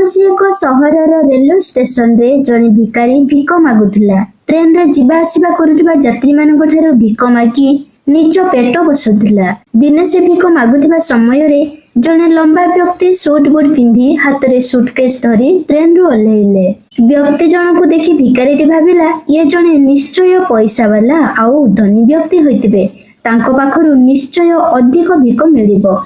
कौनसी एक सहरर railway station रे जने भिकारी भिक मागुथिला। ट्रेन रे जिबा आसिबा करुथिबा यात्री मानक ठारो भिक मागी निज पेट बसुथिला। दिने से भिक मागुथिबा समय रे जने लंबा व्यक्ति सूट बूट पिंधि हाथ रे सूटकेस धरी ट्रेन रू ओल्हेइले। व्यक्ति जनकु देखि भिकारीटी भाबिला ये जने निश्चय पैसा वाला आउ धनी व्यक्ति होइतिबे, तांको पाखरु निश्चय अधिक भिक मिलिबो।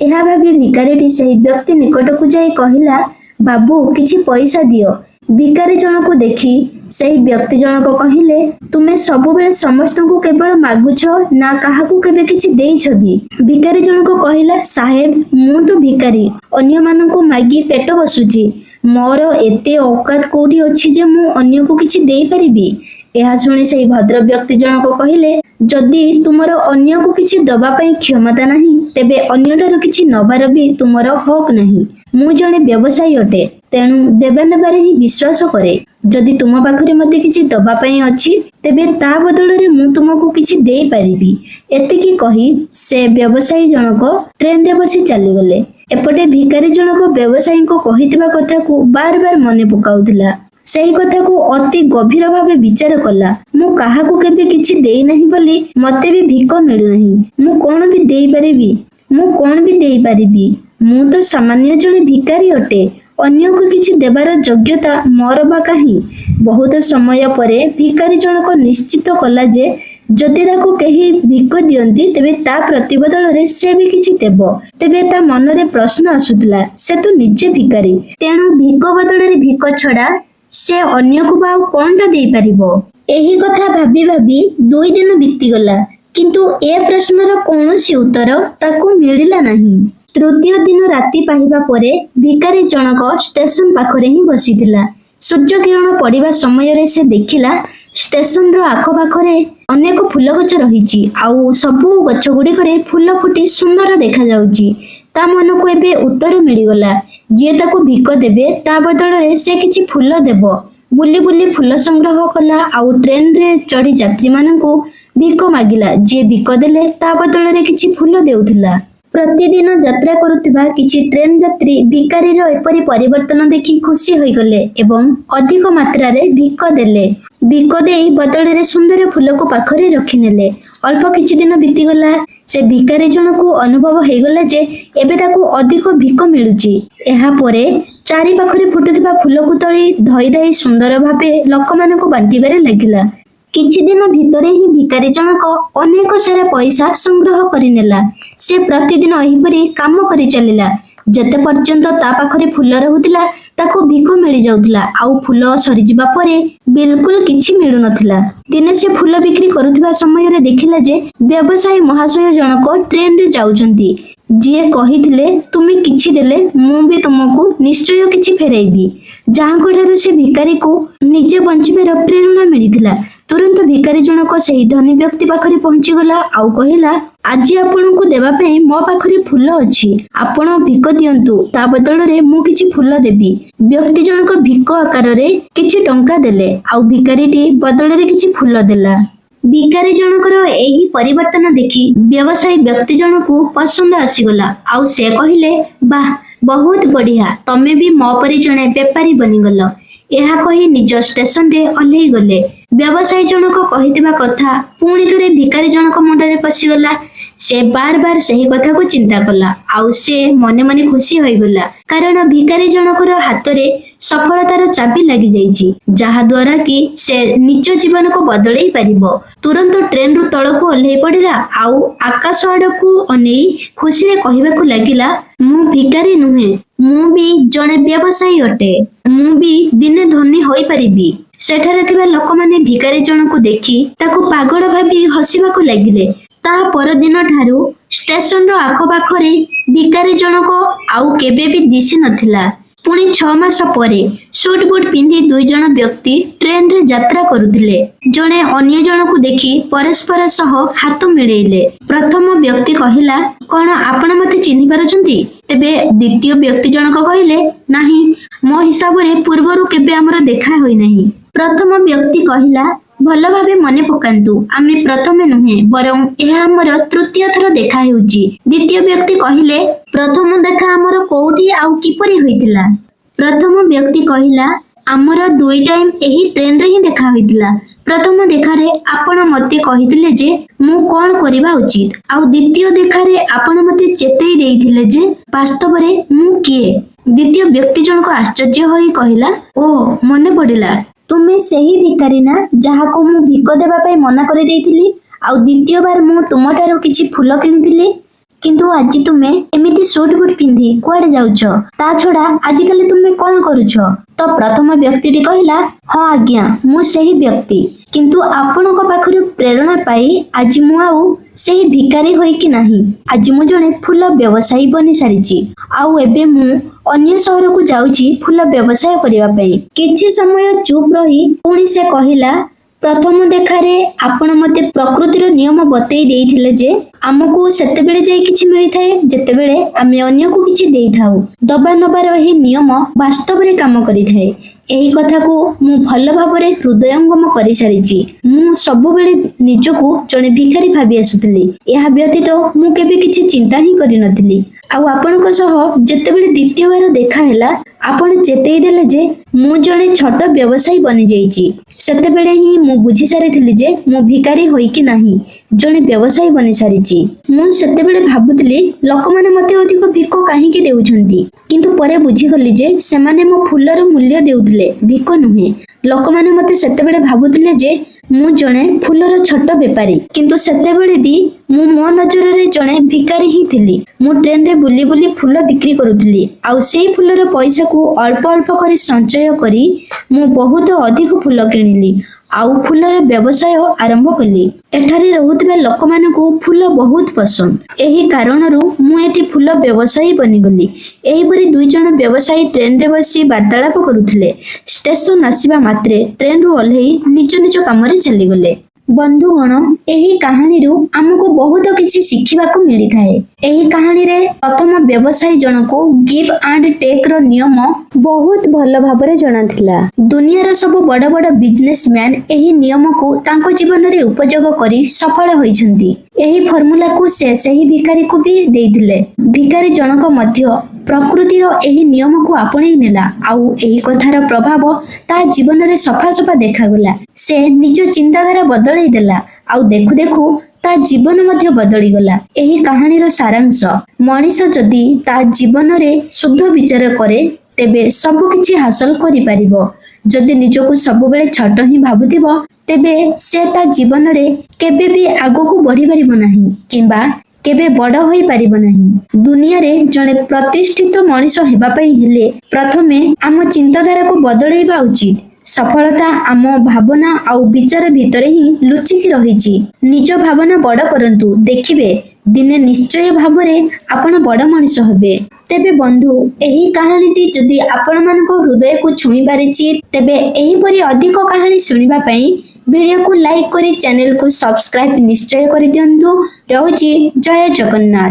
एहा भाबी भिकारीटी सही व्यक्ति निकटकु जाई कहिला, बाबू किछि पैसा दियो। भिकारी जनकु देखि सही व्यक्ति जनक कहिले, तुमे सबुबेले समस्तଙ୍କୁ केवल मागुछ ना काहाकु केबे किछि देइछ भी? भिकारी जनक कहिला, साहेब मु तो भिकारी, अन्य मानकु मागी पेट बसुची, मोर एते औकात कोठी अछि जे मु अन्य को किछि देई परिबी? ଏହା ଶୁଣି ସେହି ଭଦ୍ର ବ୍ୟକ୍ତି ଜଣକ କହିଲେ, ଯଦି ତୁମର ଅନ୍ୟକୁ କିଛି ଦବା ପାଇଁ କ୍ଷମତା ନାହିଁ ତେବେ ଅନ୍ୟଠାରୁ କିଛି ନବାର ବି ତୁମର ହକ୍ ନାହିଁ। ମୁଁ ଜଣେ ବ୍ୟବସାୟୀ ଅଟେ, ତେଣୁ ଦେବା ନେବାରେ ହିଁ ବିଶ୍ୱାସ କରେ। ଯଦି ତୁମ ପାଖରେ ମୋତେ କିଛି ଦବା ପାଇଁ ଅଛି ତେବେ ତା ବଦଳରେ ମୁଁ ତୁମକୁ କିଛି ଦେଇପାରିବି। ଏତିକି କହି ସେ ବ୍ୟବସାୟୀ ଜଣକ ଟ୍ରେନରେ ବସି ଚାଲିଗଲେ। ଏପଟେ ଭିକାରୀ ଜଣକ ବ୍ୟବସାୟୀଙ୍କ କହିଥିବା କଥାକୁ ବାର ବାର ମନେ ପକାଉଥିଲା। ସେହି କଥାକୁ ଅତି ଗଭୀର ଭାବେ ବିଚାର କଲା। ମୁଁ କାହାକୁ କେବେ କିଛି ଦେଇନାହିଁ ବୋଲି ମତେ ବି ଭିକ ମିଳୁନାହିଁ। ମୁଁ କଣ ବି ଦେଇପାରିବି? ମୁଁ ତ ସାମାନ୍ୟ ଜଣେ ଭିକାରୀ ଅଟେ। ଅନ୍ୟକୁ କିଛି ଦେବାର ଯୋଗ୍ୟତା ମୋର ବା କାହିଁ? ବହୁତ ସମୟ ପରେ ଭିକାରୀ ଜଣକ ନିଶ୍ଚିତ କଲା ଯେ ଯଦି ତାକୁ କେହି ଭିକ ଦିଅନ୍ତି ତେବେ ତା ପ୍ରତିବଦଳରେ ସେ ବି କିଛି ଦେବ। ତେବେ ତା ମନରେ ପ୍ରଶ୍ନ ଆସୁଥିଲା, ସେ ତ ନିଜେ ଭିକାରୀ, ତେଣୁ ଭିକ ବଦଳରେ ଭିକ ଛଡା ସେ ଅନ୍ୟକୁ ବା ଆଉ କଣଟା ଦେଇପାରିବ? ଏହି କଥା ଭାବି ଭାବି 2 ଦିନ ବିତିଗଲା, କିନ୍ତୁ ଏ ପ୍ରଶ୍ନର କୌଣସି ଉତ୍ତର ତାକୁ ମିଳିଲା ନାହିଁ। ତୃତୀୟ ଦିନ ରାତି ପାହିବା ପରେ ଭିକାରୀ ଜଣକ ଷ୍ଟେସନ ପାଖରେ ହିଁ ବସିଥିଲା। ସୂର୍ଯ୍ୟ କିରଣ ପଡିବା ସମୟରେ ସେ ଦେଖିଲା ଷ୍ଟେସନର ଆଖପାଖରେ ଅନେକ ଫୁଲ ଗଛ ରହିଛି, ଆଉ ସବୁ ଗଛ ଗୁଡିକରେ ଫୁଲ ଫୁଟି ସୁନ୍ଦର ଦେଖାଯାଉଛି। ତା ମନକୁ ଏବେ ଉତ୍ତର ମିଳିଗଲା, ଯିଏ ତାକୁ ଭିକ ଦେବେ ତା ବଦଳରେ ସେ କିଛି ଫୁଲ ଦେବ। ବୁଲି ବୁଲି ଫୁଲ ସଂଗ୍ରହ କଲା, ଆଉ ଟ୍ରେନରେ ଚଢି ଯାତ୍ରୀ ମାନଙ୍କୁ ଭିକ ମାଗିଲା। ଯିଏ ଭିକ ଦେଲେ ତା ବଦଳରେ କିଛି ଫୁଲ ଦେଉଥିଲା। ପ୍ରତିଦିନ ଯାତ୍ରା କରୁଥିବା କିଛି ଟ୍ରେନ ଯାତ୍ରୀ ଭିକାରୀର ଏପରି ପରିବର୍ତ୍ତନ ଦେଖି ଖୁସି ହୋଇଗଲେ ଏବଂ ଅଧିକ ମାତ୍ରାରେ ଭିକ ଦେଲେ। ଭିକ ଦେଇ ବଦଳରେ ସୁନ୍ଦର ଫୁଲକୁ ପାଖରେ ରଖିନେଲେ। ଅଳ୍ପ କିଛି ଦିନ ବିତିଗଲା। ସେ ଭିକାରୀ ଜଣକୁ ଅନୁଭବ ହେଇଗଲା ଯେ ଏବେ ତାକୁ ଅଧିକ ଭିକ ମିଳୁଛି। ଏହାପରେ ଚାରି ପାଖରେ ଫୁଟୁଥିବା ଫୁଲକୁ ତୋଳି ଧୋଇ ଧୋଇ ସୁନ୍ଦର ଭାବେ ଲୋକମାନଙ୍କୁ ବାଣ୍ଟିବାରେ ଲାଗିଲା। କିଛି ଦିନ ଭିତରେ ହିଁ ଭିକାରୀ ଜଣକ ଅନେକ ସାରା ପଇସା ସଂଗ୍ରହ କରିନେଲା। ସେ ପ୍ରତିଦିନ ଏହିପରି କାମ କରି ଚାଲିଲା। ଯେତେ ପର୍ଯ୍ୟନ୍ତ ତା ପାଖରେ ଫୁଲ ରହୁଥିଲା ତାକୁ ଭିକ ମିଳିଯାଉଥିଲା, ଆଉ ଫୁଲ ସରିଯିବା ପରେ ବିଲକୁଲ କିଛି ମିଳୁନଥିଲା। ଦିନେ ସେ ଫୁଲ ବିକ୍ରି କରୁଥିବା ସମୟରେ ଦେଖିଲା ଯେ ବ୍ୟବସାୟୀ ମହାଶୟ ଜଣକ ଟ୍ରେନରେ ଯାଉଛନ୍ତି, ଯିଏ କହିଥିଲେ ତୁମେ କିଛି ଦେଲେ ମୁଁ ବି ତୁମକୁ ନିଶ୍ଚୟ କିଛି ଫେରାଇବି। ଯାହାଙ୍କ ଠାରୁ ସେ ଭିକାରୀକୁ ନିଜେ ବଞ୍ଚିବାର ପ୍ରେରଣା ମିଳିଥିଲା। ତୁରନ୍ତ ଭିକାରୀ ଜଣକ ସେହି ଧନୀ ବ୍ୟକ୍ତି ପାଖରେ ପହଞ୍ଚିଗଲା ଆଉ କହିଲା, ଆଜି ଆପଣଙ୍କୁ ଦେବା ପାଇଁ ମୋ ପାଖରେ ଫୁଲ ଅଛି, ଆପଣ ଭିକ ଦିଅନ୍ତୁ, ତା ବଦଳରେ ମୁଁ କିଛି ଫୁଲ ଦେବି। ବ୍ୟକ୍ତି ଜଣକ ଭିକ ଆକାରରେ କିଛି ଟଙ୍କା ଦେଲେ, ଆଉ ଭିକାରୀଟି ବଦଳରେ କିଛି ଫୁଲ ଦେଲା। ଭିକାରୀ ଜଣକର ଏହି ପରିବର୍ତ୍ତନ ଦେଖି ବ୍ୟବସାୟୀ ବ୍ୟକ୍ତି ଜଣକୁ ପସନ୍ଦ ଆସିଗଲା, ଆଉ ସେ କହିଲେ, ବାଃ ବହୁତ ବଢିଆ, ତମେ ବି ମୋ ପରି ଜଣେ ବେପାରୀ ବନିଗଲ। ଏହା କହି ନିଜ ଷ୍ଟେସନରେ ଓହ୍ଲେଇ ଗଲେ। ବ୍ୟବସାୟୀ ଜଣକ କହିଥିବା କଥା ପୁଣି ଥରେ ଭିକାରୀ ଜଣକ ମୁଣ୍ଡରେ ପଶିଗଲା। ସେ ବାର ବାର ସେହି କଥାକୁ ଚିନ୍ତା କଲା, ଆଉ ସେ ମନେ ମନେ ଖୁସି ହୋଇଗଲା, କାରଣ ଭିକାରୀ ଜଣକର ହାତରେ ସଫଳତାର ଚାବି ଲାଗି ଯାଇଛି, ଯାହା ଦ୍ୱାରା କି ସେ ନିଜ ଜୀବନକୁ ବଦଳେଇ ପାରିବ। ତୁରନ୍ତ ଟ୍ରେନରୁ ତଳକୁ ଓହ୍ଲେଇ ପଡିଲା, ଆଉ ଆକାଶ ଆଡକୁ ଅନେଇ ଖୁସିରେ କହିବାକୁ ଲାଗିଲା, ମୁଁ ଭିକାରୀ ନୁହେଁ, ମୁଁ ବି ଜଣେ ବ୍ୟବସାୟୀ ଅଟେ, ମୁଁ ବି ଦିନେ ଧନୀ ହୋଇପାରିବି। ସେଠାରେ ଥିବା ଲୋକମାନେ ଭିକାରୀ ଜଣକୁ ଦେଖି ତାକୁ ପାଗଳ ଭାବି ହସିବାକୁ ଲାଗିଲେ। ତା ପରଦିନ ଠାରୁ ଷ୍ଟେସନର ଆଖପାଖରେ ଭିକାରୀ ଜଣକ ଆଉ କେବେ ବି ଦିଶି ନଥିଲା। ପୁଣି 6 ମାସ ପରେ ସୁଟ ବୁଟ ପିନ୍ଧି 2 ଜଣ ବ୍ୟକ୍ତି ଟ୍ରେନରେ ଯାତ୍ରା କରୁଥିଲେ। ଜଣେ ଅନ୍ୟ ଜଣକୁ ଦେଖି ପରସ୍ପର ସହ ହାତ ମିଳେଇଲେ। ପ୍ରଥମ ବ୍ୟକ୍ତି କହିଲା, କଣ ଆପଣ ମତେ ଚିହ୍ନି ପାରୁଛନ୍ତି? ତେବେ ଦ୍ୱିତୀୟ ବ୍ୟକ୍ତି ଜଣକ କହିଲେ, ନାହିଁ, ମୋ ହିସାବରେ ପୂର୍ବରୁ କେବେ ଆମର ଦେଖା ହୋଇନାହିଁ। ପ୍ରଥମ ବ୍ୟକ୍ତି କହିଲା, ଭଲ ଭାବେ ମନେ ପକାନ୍ତୁ, ଆମେ ପ୍ରଥମେ ନୁହେଁ ବରଂ ଏହା ଆମର ତୃତୀୟ ଥର ଦେଖା ହେଉଛି। ଦ୍ୱିତୀୟ ବ୍ୟକ୍ତି କହିଲେ, ପ୍ରଥମ ଦେଖା ଆମର କୋଉଠି ଆଉ କିପରି ହୋଇଥିଲା? प्रथम व्यक्ति कहिला आमर दुई टाइम एही ट्रेन रे ही देखा होइतिला। प्रथम देखारे आपण मते कहितिले जे मु कोन करिबा उचित आउ द्वितीय देखारे आपण मते चेतई देइथिले जे वास्तव रे मु किए। द्वितीय व्यक्ति जनक आश्चर्य होई कहिला ओ मने पडिला तुमे सही भिखारी ना जाहाको मु भिक देबा पई मना करि देइथिली आउ द्वितीय बार मु तुमटारो किछि फूल किनिथिली किंतु आज तुमे एमिति सूट बूट पिंधि कुआडे जाउछ ता छडा आजिकाली तुमे कोन करूछ। तो प्रथम व्यक्तिटी कहिला हाँ आज्ञा मु सही व्यक्ति किंतु आपणक पाखरु प्रेरणा पाई आज मु आउ सही भिखारी होई कि नाही आज मु जने फूल व्यवसायी बनि सारिची आउ एबे मु अन्य शहर को जाउची फूल व्यवसाय करिवा पई। किछि समय चुप रही पुणी से कहिला प्रथम देखारे आपण मते प्रकृतिर नियम बतई देइथिले जे आमको सेतेबेले जाई किछि मिली थाए जेतेबेले आमे अन्य को किछि देई थाउ दबा नबार एही नियम वास्तव रे काम करि थाए। एही कथा को मु भल भाबरे हृदयंगम करि सारिची। मु सब बेले निजको जने भिखारी भाबी आसुतली एहा व्यतीत मु केबे किछि चिंता ही करि नथिली आउ आपणक सह जेतेबेले द्वितीय बार देखा हैला आपण चेतई देले जे मु जने छोट व्यवसायी बनि जाईची सेतेबेले ही मु बुझी सारिथिली जे मु भिखारी होई कि नाही जने व्यवसायी बनि सारिची। मु सेतेबेले भाबुतली लोकमाने मते अधिक भिक काहेकि देउछंती किंतु परे बुझी गली जे सेमाने मो फूलर मूल्य देउतले भिक नुहे। लोकमाने मते सेतेबेले भाबुतले जे मु जने फूलर छोट बेपारी किंतु सेतेबेले भी मु मो नजर रे जने भिखारी ही थिली। मु ट्रेन रे बुली बुली फूल बिक्री करूथली आउ सेई फूलर पैसा को अल्प अल्प करी संचय करी मु बहुत अधिक फूल किनिली आउ फूलर व्यवसाय आरंभ कली। एठारे रहुतबा लोकमानकु फूल बहुत पसंद एही कारणरू मु एठी फूल व्यवसायी बनि गली। एही परि दुई जण व्यवसायी ट्रेन रे बसी वार्तालाप करुथिले। स्टेशन आसीबा मात्रे ट्रेन रु ओल्हेई निज निज काम रे चली गले। बंधुगण एही कहानी रु हमको बहुत किछि शिखिबाकू मिली थाए। एही कहानी रे प्रथम व्यवसायी जनको गिव एंड टेक रो नियम बहुत भल भाबरे जଣା थिला। दुनियार सब बड़ बड़ बिजनेसमैन एही नियम को तांको जीवन रे उपयोग करी सफल होइछंती। एही फार्मूला को से सही भिखारी को भी देइथिले। भिखारी जनक मध्य प्रकृतिर एही नियम को आपणे नेला आउ एही कथार प्रभाव ता जीवन रे सफा सफा देखा गला। से निज चिंताधारा बदलाई देला आउ देखु देखु ता जीवन मध्य बदली गला। एही कहानीर सारांश मनीष जदि ता जीवन रे शुद्ध विचार करे तेबे सब किछि हासिल करि परिबो। जदि निजको सब बेले छोट ही भाबुथिबो तेबे से ता जीवन रे केबे भी आगो को बढ़ी परिबो नाही किंबा केबे बड़ होई परिबो नाही। दुनिया रे जने प्रतिष्ठित मनीष हेबा पई हेले प्रथमे आम चिंताधारा को बदलैबा उचित। सफलता आम भावना आउ विचार भितर ही लुचिकी रहिछि। निज भावना बड़ करंतु देखिबे दिने निश्चय भावरे आपण बड़ मनीष हेबे। तेबे बंधु एही कहानीटी जदि आपण मानक हृदय को छुई पारिछि तेबे एही परि अधिक कहानी सुनिबा पई वीडियो को लाइक करी चैनल को सब्सक्राइब निश्चय करि दियंतु। रहूछि जय जगन्नाथ।